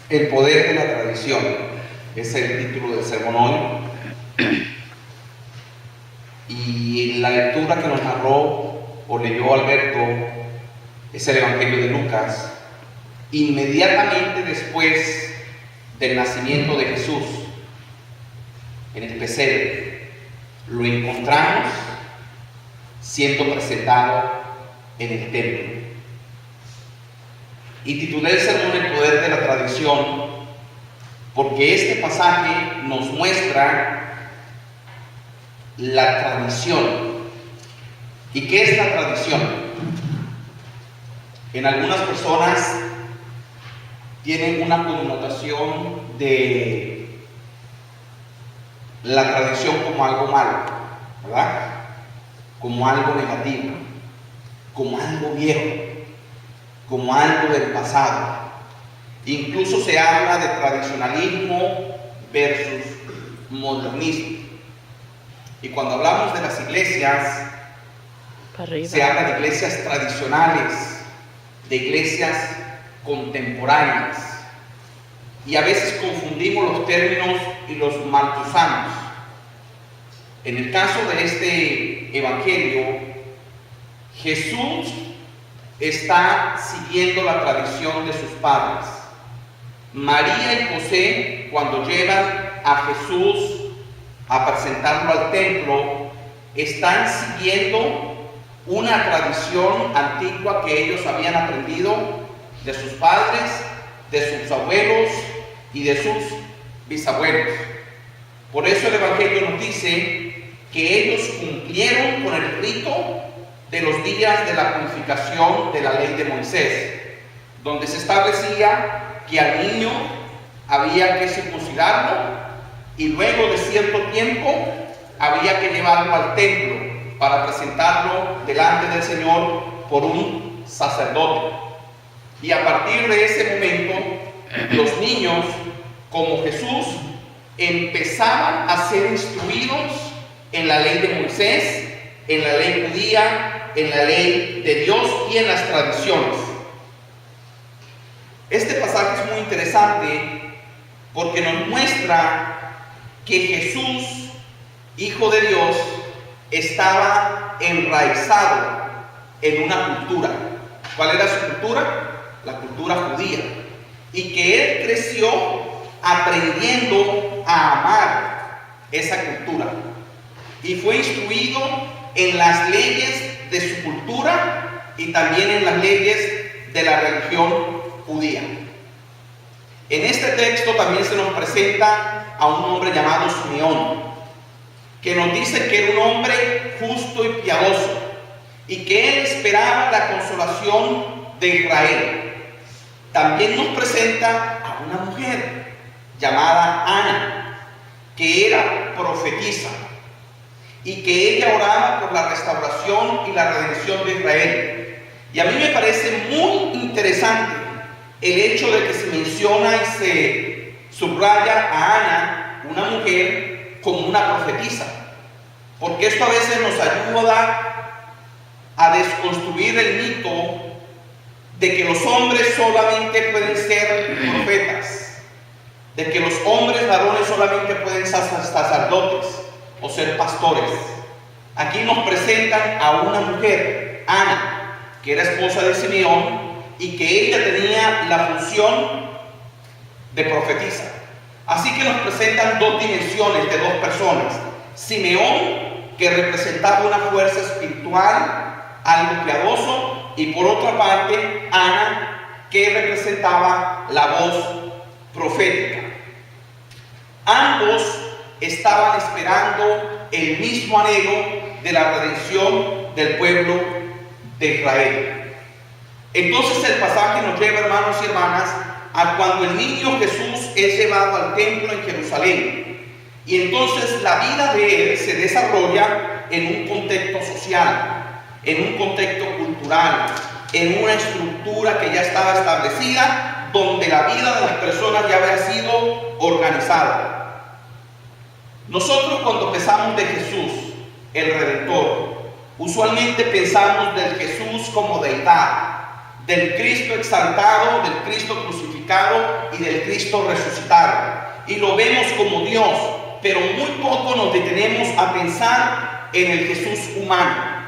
El poder de la tradición es el título del sermón hoy. Y la lectura que nos narró o leyó Alberto es el Evangelio de Lucas, inmediatamente después del nacimiento de Jesús en el pesebre. Lo encontramos siendo presentado en el templo. Y titulé el sermón El poder de la tradición porque este pasaje nos muestra la tradición. ¿Y qué es la tradición? En algunas personas tienen una connotación de la tradición como algo malo, ¿verdad? Como algo negativo, como algo viejo, como algo del pasado. Incluso se habla de tradicionalismo versus modernismo. Y cuando hablamos de las iglesias, se habla de iglesias tradicionales, de iglesias contemporáneas. Y a veces confundimos los términos y los mal usamos. En el caso de este evangelio, Jesús está siguiendo la tradición de sus padres. María y José, cuando llevan a Jesús a presentarlo al templo, están siguiendo una tradición antigua que ellos habían aprendido de sus padres, de sus abuelos y de sus bisabuelos. Por eso el Evangelio nos dice que ellos cumplieron con el rito de los días de la purificación de la ley de Moisés, donde se establecía que al niño había que circuncidarlo y luego de cierto tiempo había que llevarlo al templo para presentarlo delante del Señor por un sacerdote. Y a partir de ese momento, los niños, como Jesús, empezaban a ser instruidos en la ley de Moisés, en la ley judía, en la ley de Dios y en las tradiciones. Este pasaje es muy interesante porque nos muestra que Jesús, Hijo de Dios, estaba enraizado en una cultura. ¿Cuál era su cultura? La cultura judía. Y que él creció aprendiendo a amar esa cultura. Y fue instruido en las leyes de su cultura y también en las leyes de la religión judía. En este texto también se nos presenta a un hombre llamado Simeón, que nos dice que era un hombre justo y piadoso y que él esperaba la consolación de Israel. También nos presenta a una mujer llamada Ana, que era profetisa y que ella oraba por la restauración y la redención de Israel. Y a mí me parece muy interesante el hecho de que se menciona y se subraya a Ana, una mujer, como una profetisa, porque esto a veces nos ayuda a desconstruir el mito de que los hombres solamente pueden ser profetas, de que los hombres varones solamente pueden ser sacerdotes o ser pastores. Aquí nos presentan a una mujer, Ana, que era esposa de Simeón y que ella tenía la función de profetisa. Así que nos presentan dos dimensiones de dos personas. Simeón, que representaba una fuerza espiritual, algo piadoso, y por otra parte, Ana, que representaba la voz profética. Ambos estaban esperando el mismo anhelo de la redención del pueblo de Israel. Entonces el pasaje nos lleva, hermanos y hermanas, a cuando el niño Jesús es llevado al templo en Jerusalén. Y entonces la vida de él se desarrolla en un contexto social, en un contexto cultural, en una estructura que ya estaba establecida, donde la vida de las personas ya había sido organizada. Nosotros cuando pensamos de Jesús, el Redentor, usualmente pensamos del Jesús como deidad, del Cristo exaltado, del Cristo crucificado, crucificado y del Cristo resucitado. Y lo vemos como Dios, pero muy poco nos detenemos a pensar en el Jesús humano.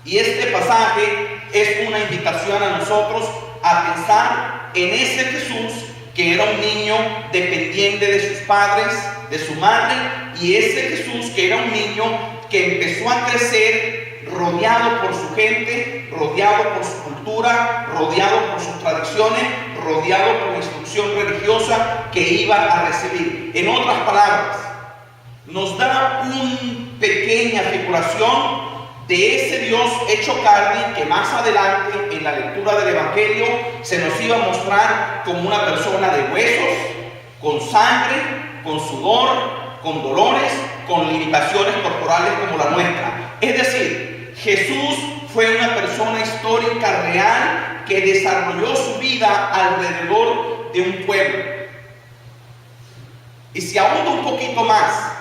Y este pasaje es una invitación a nosotros a pensar en ese Jesús que era un niño dependiente de sus padres, de su madre, y ese Jesús que era un niño que empezó a crecer rodeado por su gente, rodeado por su cultura, rodeado por sus tradiciones, rodeado por la instrucción religiosa que iba a recibir. En otras palabras, nos da una pequeña figuración de ese Dios hecho carne que más adelante en la lectura del Evangelio se nos iba a mostrar como una persona de huesos, con sangre, con sudor, con dolores, con limitaciones corporales como la nuestra. Es decir, Jesús fue una persona histórica real que desarrolló su vida alrededor de un pueblo. Y si ahonda un poquito más,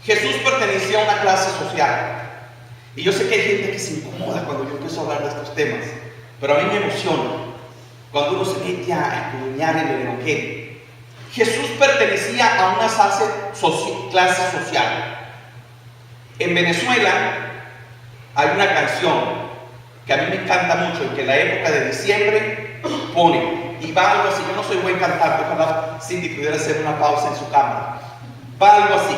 Jesús pertenecía a una clase social. Y yo sé que hay gente que se incomoda cuando yo empiezo a hablar de estos temas, pero a mí me emociona cuando uno se mete a escudriñar en el Evangelio. Jesús pertenecía a una clase social. En Venezuela hay una canción que a mí me encanta mucho y que en la época de diciembre pone, y va algo así. Yo no soy buen cantante, ojalá Cindy pudiera hacer una pausa en su cámara. Va algo así: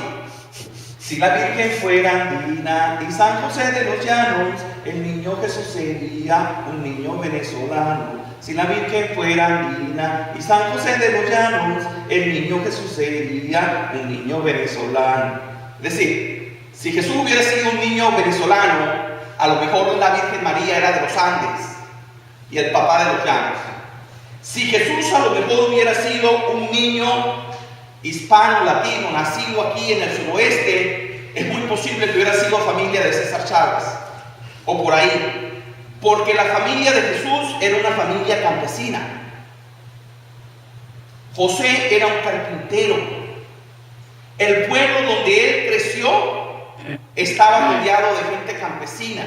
si la Virgen fuera andina y San José de los Llanos, el niño Jesús sería un niño venezolano. Si la Virgen fuera andina y San José de los Llanos, el niño Jesús sería un niño venezolano. Es decir, si Jesús hubiera sido un niño venezolano, a lo mejor la Virgen María era de los Andes y el papá de los Llanos. Si Jesús a lo mejor hubiera sido un niño hispano, latino, nacido aquí en el suroeste, es muy posible que hubiera sido familia de César Chávez o por ahí, porque la familia de Jesús era una familia campesina. José era un carpintero. El pueblo donde él creció estaba rodeado de gente campesina,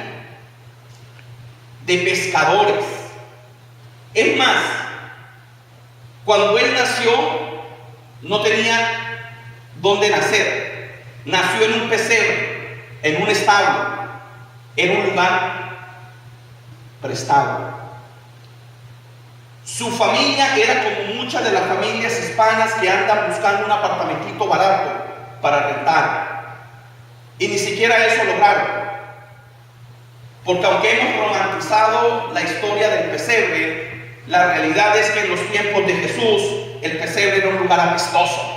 de pescadores. Es más, cuando él nació, no tenía dónde nacer. Nació en un pesebre, en un establo, en un lugar prestado. Su familia era como muchas de las familias hispanas que andan buscando un apartamentito barato para rentar. Y ni siquiera eso lograron. Porque aunque hemos romantizado la historia del pesebre, la realidad es que en los tiempos de Jesús el pesebre era un lugar amistoso.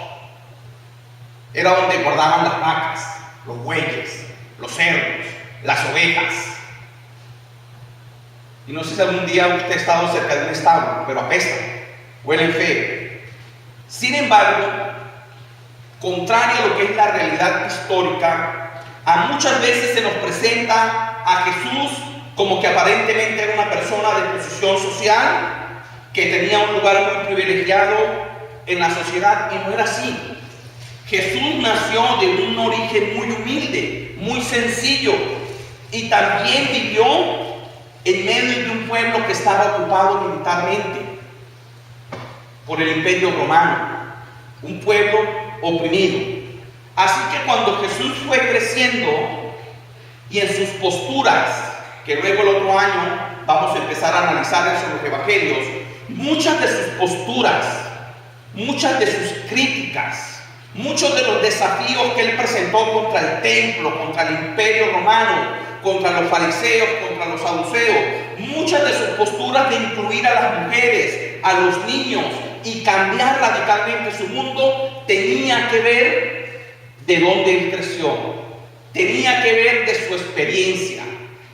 Era donde guardaban las vacas, los bueyes, los cerdos, las ovejas. Y no sé si algún día usted ha estado cerca de un establo, pero apesta, huelen feo. Sin embargo, contrario a lo que es la realidad histórica, a muchas veces se nos presenta a Jesús como que aparentemente era una persona de posición social, que tenía un lugar muy privilegiado en la sociedad, y no era así. Jesús nació de un origen muy humilde, muy sencillo, y también vivió en medio de un pueblo que estaba ocupado militarmente por el Imperio Romano, un pueblo oprimido. Así que cuando Jesús fue creciendo y en sus posturas, que luego el otro año vamos a empezar a analizar eso en los evangelios, muchas de sus posturas, muchas de sus críticas, muchos de los desafíos que él presentó contra el templo, contra el Imperio Romano, contra los fariseos, contra los saduceos, muchas de sus posturas de incluir a las mujeres, a los niños y cambiar radicalmente su mundo, tenía que ver de dónde él creció, tenía que ver de su experiencia,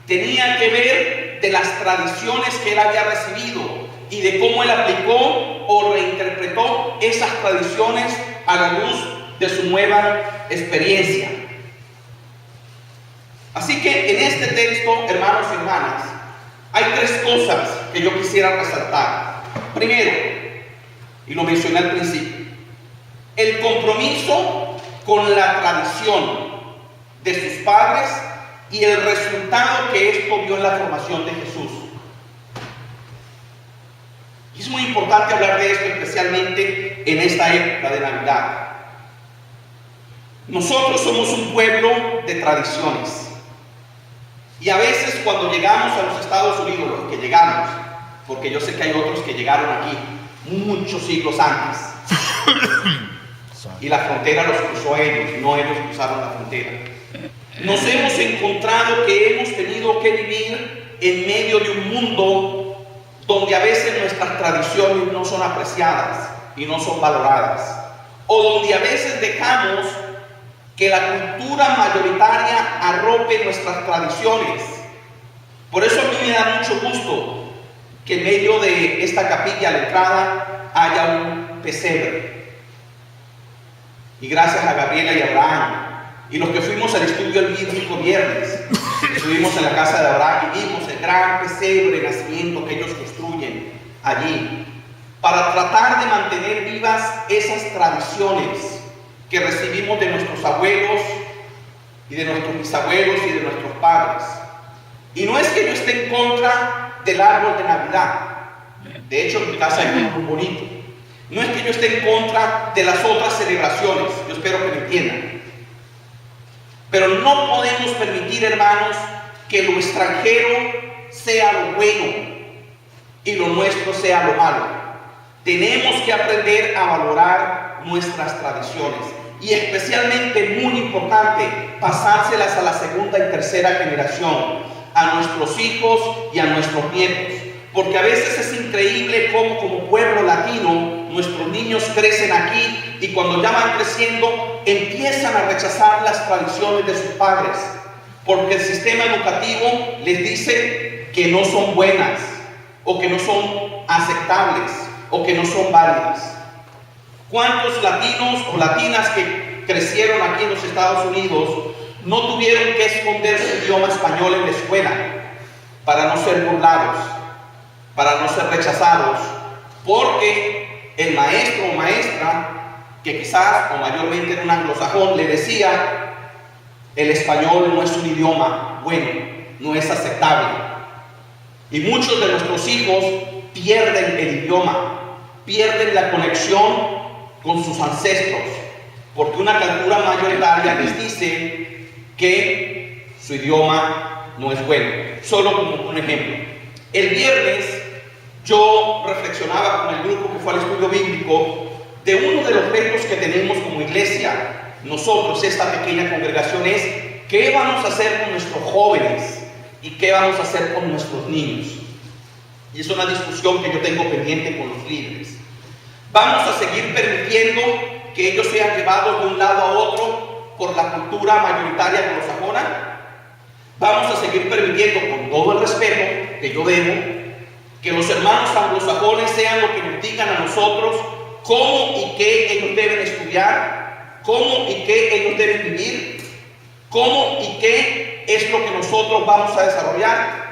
tenía que ver de las tradiciones que él había recibido y de cómo él aplicó o reinterpretó esas tradiciones a la luz de su nueva experiencia. Así que en este texto, hermanos y hermanas, hay tres cosas que yo quisiera resaltar. Primero, y lo mencioné al principio, el compromiso con la tradición de sus padres y el resultado que esto dio en la formación de Jesús. Y es muy importante hablar de esto, especialmente en esta época de Navidad. Nosotros somos un pueblo de tradiciones. Y a veces cuando llegamos a los Estados Unidos, los que llegamos, porque yo sé que hay otros que llegaron aquí muchos siglos antes, y la frontera los cruzó a ellos, no ellos cruzaron la frontera. Nos hemos encontrado que hemos tenido que vivir en medio de un mundo donde a veces nuestras tradiciones no son apreciadas y no son valoradas, o donde a veces dejamos que la cultura mayoritaria arrope nuestras tradiciones. Por eso a mí me da mucho gusto que en medio de esta capilla a la entrada haya un pesebre. Y gracias a Gabriela y Abraham y los que fuimos al estudio el bíblico viernes, estuvimos en la casa de Abraham y vimos el gran pesebre de nacimiento que ellos construyen allí para tratar de mantener vivas esas tradiciones que recibimos de nuestros abuelos y de nuestros bisabuelos y de nuestros padres. Y no es que yo esté en contra del árbol de Navidad. De hecho, en mi casa hay uno muy bonito. No es que yo esté en contra de las otras celebraciones. Yo espero que me entiendan. Pero no podemos permitir, hermanos, que lo extranjero sea lo bueno y lo nuestro sea lo malo. Tenemos que aprender a valorar nuestras tradiciones y especialmente, muy importante, pasárselas a la segunda y tercera generación, a nuestros hijos y a nuestros nietos, porque a veces es increíble cómo como pueblo latino nuestros niños crecen aquí y cuando ya van creciendo empiezan a rechazar las tradiciones de sus padres, porque el sistema educativo les dice que no son buenas o que no son aceptables o que no son válidas. ¿Cuántos latinos o latinas que crecieron aquí en los Estados Unidos no tuvieron que esconder su idioma español en la escuela para no ser burlados, para no ser rechazados? Porque el maestro o maestra, que quizás o mayormente en un anglosajón, le decía: el español no es un idioma bueno, no es aceptable. Y muchos de nuestros hijos pierden el idioma, pierden la conexión con sus ancestros, porque una cultura mayoritaria les dice que su idioma no es bueno. Solo como un ejemplo, el viernes yo reflexionaba con el grupo que fue al estudio bíblico de uno de los retos que tenemos como iglesia, nosotros, esta pequeña congregación, es qué vamos a hacer con nuestros jóvenes y qué vamos a hacer con nuestros niños. Y es una discusión que yo tengo pendiente con los líderes. ¿Vamos a seguir permitiendo que ellos sean llevados de un lado a otro por la cultura mayoritaria anglosajona? ¿Vamos a seguir permitiendo, con todo el respeto que yo debo, que los hermanos anglosajones sean lo que nos digan a nosotros cómo y qué ellos deben estudiar, cómo y qué ellos deben vivir, cómo y qué es lo que nosotros vamos a desarrollar?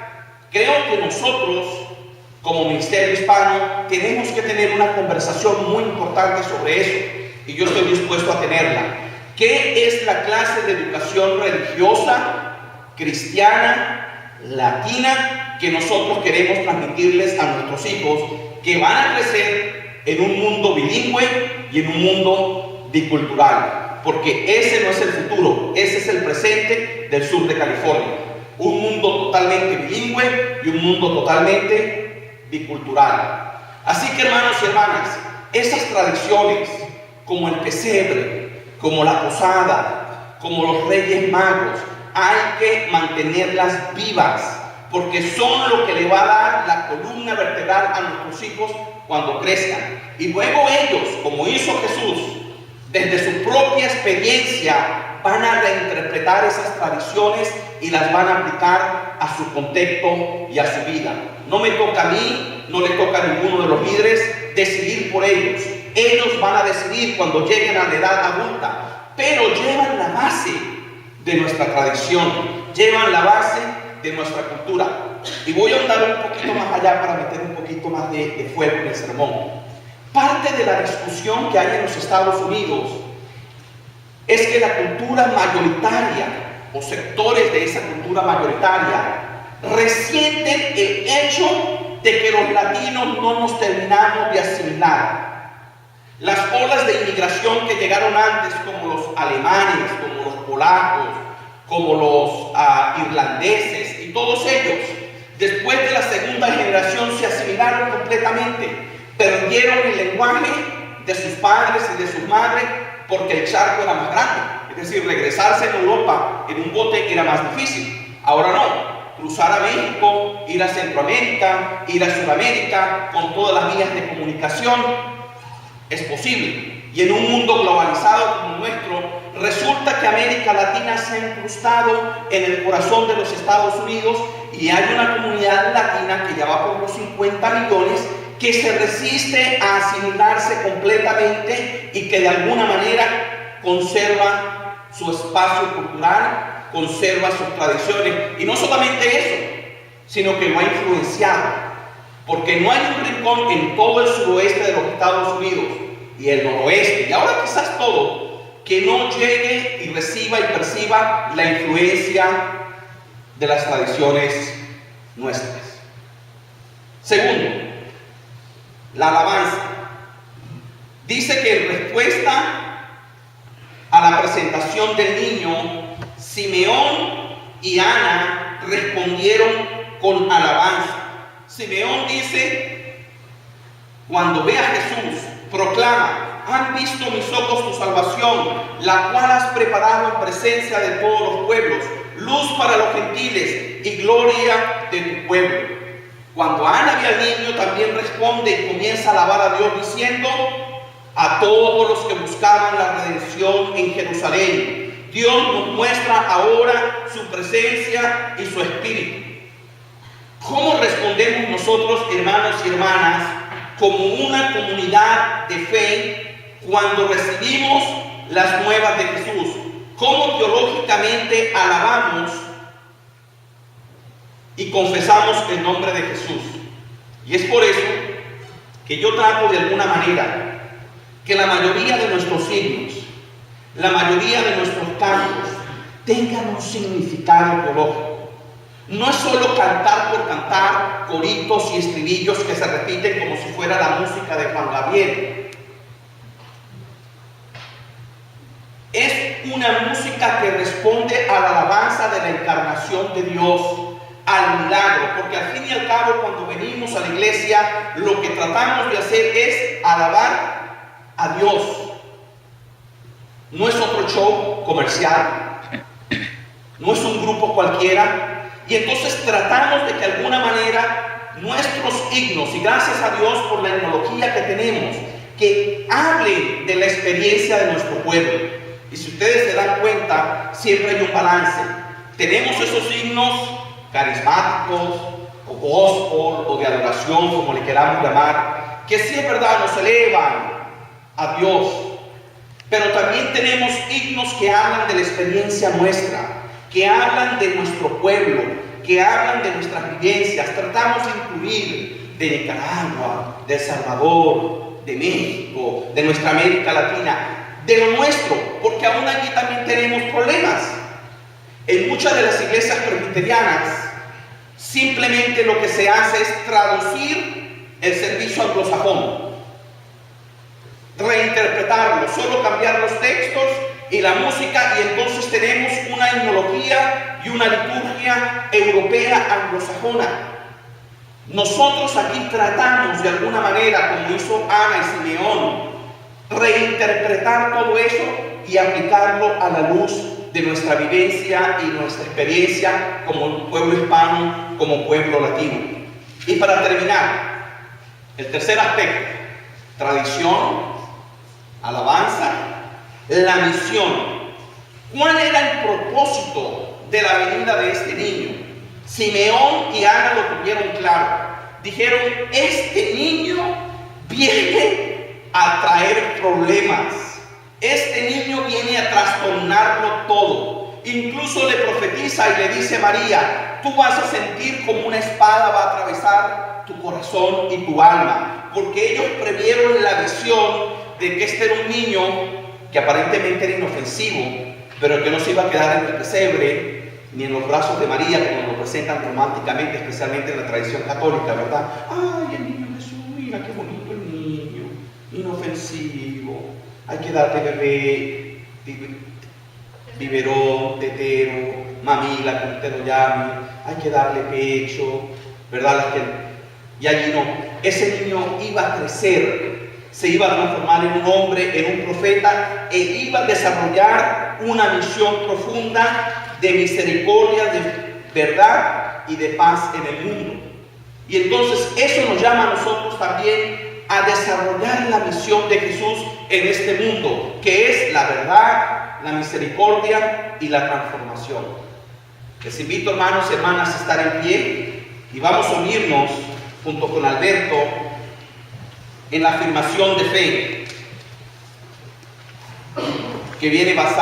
Creo que nosotros, como Ministerio Hispano, tenemos que tener una conversación muy importante sobre eso, y yo estoy dispuesto a tenerla. ¿Qué es la clase de educación religiosa, cristiana, latina, que nosotros queremos transmitirles a nuestros hijos, que van a crecer en un mundo bilingüe y en un mundo bicultural? Porque ese no es el futuro, ese es el presente del sur de California. Un mundo totalmente bilingüe y un mundo totalmente bicultural. Así que, hermanos y hermanas, esas tradiciones como el pesebre, como la posada, como los Reyes Magos, hay que mantenerlas vivas, porque son lo que le va a dar la columna vertebral a nuestros hijos cuando crezcan. Y luego ellos, como hizo Jesús, desde su propia experiencia, van a reinterpretar esas tradiciones y las van a aplicar a su contexto y a su vida. No me toca a mí, no le toca a ninguno de los líderes decidir por ellos. Ellos van a decidir cuando lleguen a la edad adulta, pero llevan la base de nuestra tradición, llevan la base de nuestra cultura. Y voy a andar un poquito más allá para meter un poquito más de fuego en el sermón. Parte de la discusión que hay en los Estados Unidos es que la cultura mayoritaria o sectores de esa cultura mayoritaria resienten el hecho de que los latinos no nos terminamos de asimilar. Las olas de inmigración que llegaron antes, como los alemanes, como los polacos, como los irlandeses y todos ellos, después de la segunda generación se asimilaron completamente, perdieron el lenguaje de sus padres y de sus madres porque el charco era más grande. Es decir, regresarse en Europa en un bote era más difícil. Ahora no. Cruzar a México, ir a Centroamérica, ir a Sudamérica, con todas las vías de comunicación, es posible. Y en un mundo globalizado como nuestro, resulta que América Latina se ha incrustado en el corazón de los Estados Unidos y hay una comunidad latina que ya va por los 50 millones que se resiste a asimilarse completamente y que de alguna manera conserva su espacio cultural, conserva sus tradiciones. Y no solamente eso, sino que lo ha influenciado, porque no hay un rincón en todo el suroeste de los Estados Unidos y el noroeste, y ahora quizás todo, que no llegue y reciba y perciba la influencia de las tradiciones nuestras. Segundo, la alabanza. Dice que en respuesta a la presentación del niño, Simeón y Ana respondieron con alabanza. Simeón dice, cuando ve a Jesús, proclama: han visto mis ojos tu salvación, la cual has preparado en presencia de todos los pueblos, luz para los gentiles y gloria de tu pueblo. Cuando Ana ve al niño, también responde y comienza a alabar a Dios diciendo: a todos los que buscaban la redención en Jerusalén, Dios nos muestra ahora su presencia y su espíritu. ¿Cómo respondemos nosotros, hermanos y hermanas, como una comunidad de fe cuando recibimos las nuevas de Jesús? ¿Cómo teológicamente alabamos y confesamos el nombre de Jesús? Y es por eso que yo trato de alguna manera que la mayoría de nuestros himnos, la mayoría de nuestros cantos tengan un significado teológico. No es solo cantar por cantar, coritos y estribillos que se repiten como si fuera la música de Juan Gabriel. Es una música que responde a la alabanza de la encarnación de Dios, al milagro, porque al fin y al cabo, cuando venimos a la iglesia, lo que tratamos de hacer es alabar a Dios. No es otro show comercial, no es un grupo cualquiera. Y entonces tratamos de que de alguna manera nuestros himnos, y gracias a Dios por la etnología que tenemos, que hablen de la experiencia de nuestro pueblo. Y si ustedes se dan cuenta, siempre hay un balance. Tenemos esos himnos carismáticos, o gospel, o de adoración, como le queramos llamar, que sí es verdad, nos elevan a Dios. Pero también tenemos himnos que hablan de la experiencia nuestra, que hablan de nuestro pueblo, que hablan de nuestras vivencias. Tratamos de incluir de Nicaragua, de El Salvador, de México, de nuestra América Latina, de lo nuestro, porque aún allí también tenemos problemas. En muchas de las iglesias presbiterianas, simplemente lo que se hace es traducir el servicio anglosajón, reinterpretarlo, solo cambiar los textos y la música, y entonces tenemos una himnología y una liturgia europea anglosajona. Nosotros aquí tratamos de alguna manera, como hizo Ana y Simeón, reinterpretar todo eso y aplicarlo a la luz de nuestra vivencia y nuestra experiencia como pueblo hispano, como pueblo latino. Y para terminar, el tercer aspecto: tradición, alabanza, la misión. ¿Cuál era el propósito de la venida de este niño? Simeón y Ana lo tuvieron claro. Dijeron: este niño viene a traer problemas. Este niño viene a trastornarlo todo. Incluso le profetiza y le dice: María, tú vas a sentir como una espada va a atravesar tu corazón y tu alma. Porque ellos previeron la visión de que este era un niño que aparentemente era inofensivo, pero que no se iba a quedar en el pesebre ni en los brazos de María, como lo presentan románticamente, especialmente en la tradición católica, ¿verdad? Ay, el niño Jesús, mira qué bonito el niño, inofensivo, hay que darle bebé, biberón, tetero, mamila, como usted lo llame, hay que darle pecho, ¿verdad? Y allí no, ese niño iba a crecer, se iba a transformar en un hombre, en un profeta, e iba a desarrollar una misión profunda de misericordia, de verdad y de paz en el mundo. Y entonces eso nos llama a nosotros también a desarrollar la misión de Jesús en este mundo, que es la verdad, la misericordia y la transformación. Les invito, hermanos y hermanas, a estar en pie y vamos a unirnos junto con Alberto en la afirmación de fe que viene basada